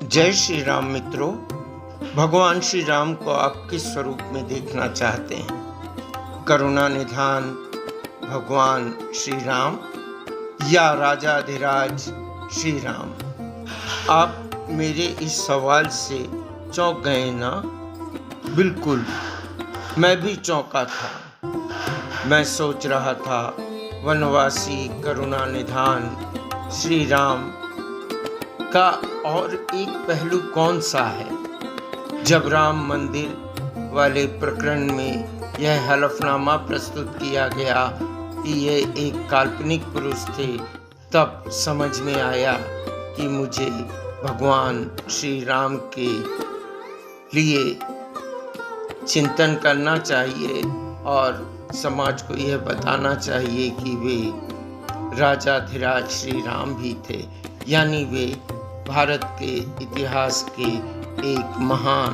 जय श्री राम मित्रों। भगवान श्री राम को आप किस स्वरूप में देखना चाहते हैं? करुणा निधान भगवान श्री राम या राजाधिराज श्री राम? आप मेरे इस सवाल से चौंक गए ना? बिल्कुल, मैं भी चौंका था। मैं सोच रहा था वनवासी करुणा निधान श्री राम का और एक पहलू कौन सा है। जब राम मंदिर वाले प्रकरण में यह हलफनामा प्रस्तुत किया गया कि ये एक काल्पनिक पुरुष थे, तब समझ में आया कि मुझे भगवान श्री राम के लिए चिंतन करना चाहिए और समाज को यह बताना चाहिए कि वे राजाधिराज श्री राम भी थे, यानी वे भारत के इतिहास के एक महान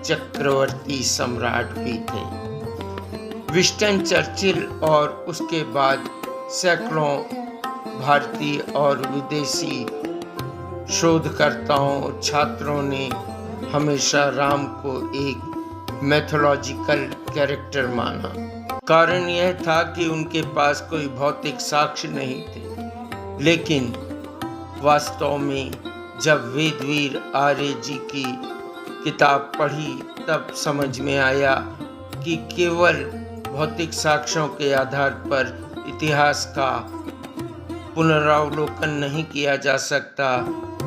चक्रवर्ती सम्राट भी थे। विंस्टन चर्चिल और उसके बाद सैकड़ों भारतीय और विदेशी शोधकर्ताओं और छात्रों ने हमेशा राम को एक मैथोलॉजिकल कैरेक्टर माना। कारण यह था कि उनके पास कोई भौतिक साक्ष्य नहीं थे, लेकिन वास्तव में जब वेदवीर आर्य जी की किताब पढ़ी तब समझ में आया कि केवल भौतिक साक्ष्यों के आधार पर इतिहास का पुनरावलोकन नहीं किया जा सकता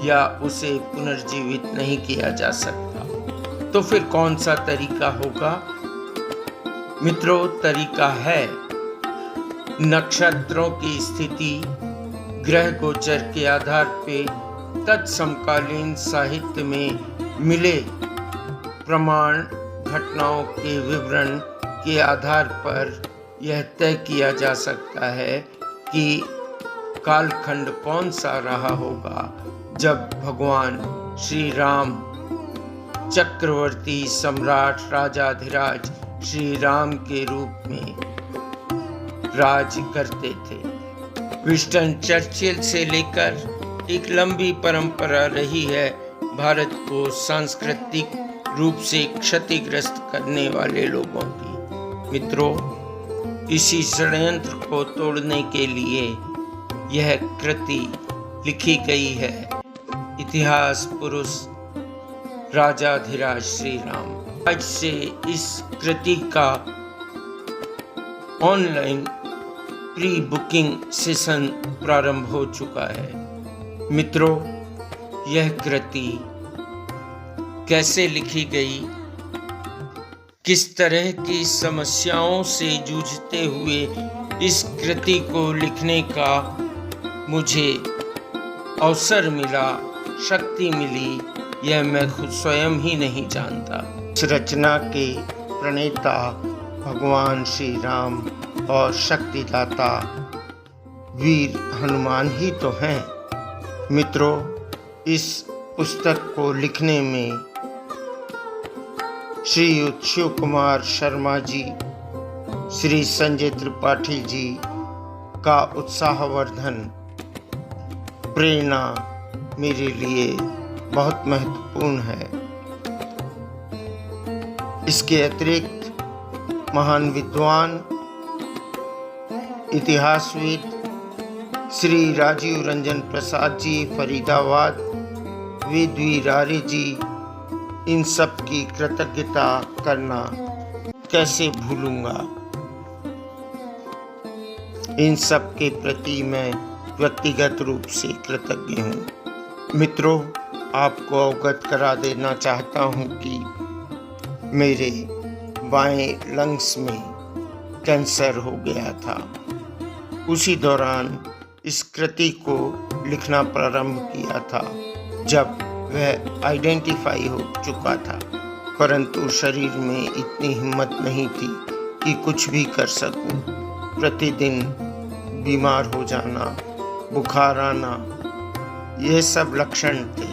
या उसे पुनर्जीवित नहीं किया जा सकता। तो फिर कौन सा तरीका होगा? मित्रों, तरीका है नक्षत्रों की स्थिति, ग्रह गोचर के आधार पे तत्समकालीन साहित्य में मिले प्रमाण, घटनाओं के विवरण के आधार पर यह तय किया जा सकता है कि कालखंड कौन सा रहा होगा जब भगवान श्री राम चक्रवर्ती सम्राट राजाधिराज श्री राम के रूप में राज करते थे। विंस्टन चर्चिल से लेकर एक लंबी परंपरा रही है भारत को सांस्कृतिक रूप से क्षतिग्रस्त करने वाले लोगों की। मित्रों, इसी षड्यंत्र को तोड़ने के लिए यह कृति लिखी गई है। इतिहास पुरुष राजाधिराज श्री राम। आज से इस कृति का ऑनलाइन प्री बुकिंग सेशन प्रारंभ हो चुका है। मित्रों, यह कृति कैसे लिखी गई, किस तरह की समस्याओं से जूझते हुए इस कृति को लिखने का मुझे अवसर मिला, शक्ति मिली, यह मैं खुद स्वयं ही नहीं जानता। इस रचना के प्रणेता भगवान श्री राम और शक्तिदाता वीर हनुमान ही तो हैं। मित्रों, इस पुस्तक को लिखने में श्री शिव कुमार शर्मा जी, श्री संजय त्रिपाठी जी का उत्साहवर्धन, प्रेरणा मेरे लिए बहुत महत्वपूर्ण है। इसके अतिरिक्त महान विद्वान, इतिहासविद श्री राजीव रंजन प्रसाद जी फरीदाबाद, वेदवीर आर्य जी, इन सब की कृतज्ञता करना कैसे भूलूंगा। इन सब के प्रति मैं व्यक्तिगत रूप से कृतज्ञ हूँ। मित्रों, आपको अवगत करा देना चाहता हूँ कि मेरे बाएं लंग्स में कैंसर हो गया था। उसी दौरान इस कृति को लिखना प्रारंभ किया था जब वह आइडेंटिफाई हो चुका था, परंतु शरीर में इतनी हिम्मत नहीं थी कि कुछ भी कर सकूं। प्रतिदिन बीमार हो जाना, बुखार आना, यह सब लक्षण थे।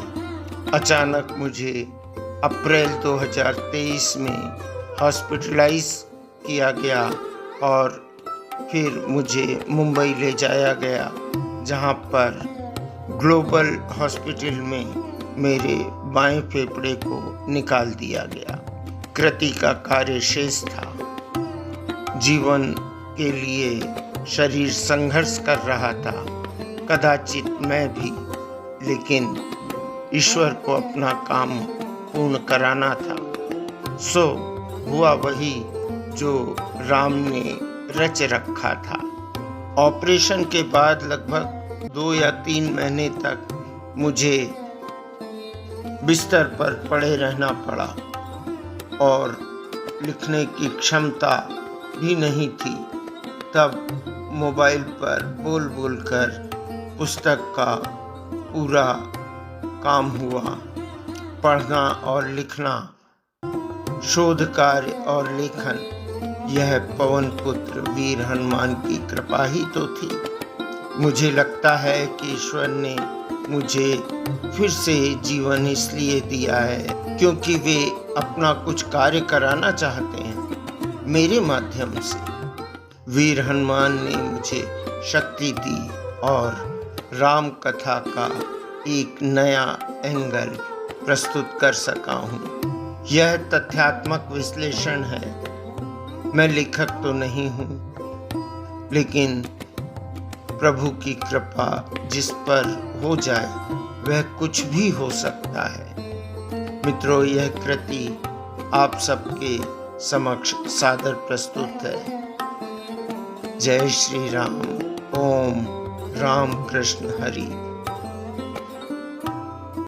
अचानक मुझे अप्रैल 2023 में हॉस्पिटलाइज किया गया और फिर मुझे मुंबई ले जाया गया, जहां पर ग्लोबल हॉस्पिटल में मेरे बाएं फेफड़े को निकाल दिया गया। कृति का कार्य शेष था। जीवन के लिए शरीर संघर्ष कर रहा था, कदाचित मैं भी, लेकिन ईश्वर को अपना काम पूर्ण कराना था। सो हुआ वही जो राम ने रच रखा था। ऑपरेशन के बाद लगभग 2 या 3 महीने तक मुझे बिस्तर पर पड़े रहना पड़ा और लिखने की क्षमता भी नहीं थी। तब मोबाइल पर बोल बोल कर पुस्तक का पूरा काम हुआ। पढ़ना और लिखना, शोध कार्य और लेखन, यह पवन पुत्र वीर हनुमान की कृपा ही तो थी। मुझे लगता है कि ईश्वर ने मुझे फिर से जीवन इसलिए दिया है क्योंकि वे अपना कुछ कार्य कराना चाहते हैं मेरे माध्यम से। वीर हनुमान ने मुझे शक्ति दी और राम कथा का एक नया एंगल प्रस्तुत कर सका हूँ। यह तथ्यात्मक विश्लेषण है। मैं लेखक तो नहीं हूँ, लेकिन प्रभु की कृपा जिस पर हो जाए वह कुछ भी हो सकता है। मित्रों, यह कृति आप सबके समक्ष सादर प्रस्तुत है। जय श्री राम। ओम राम कृष्ण हरि।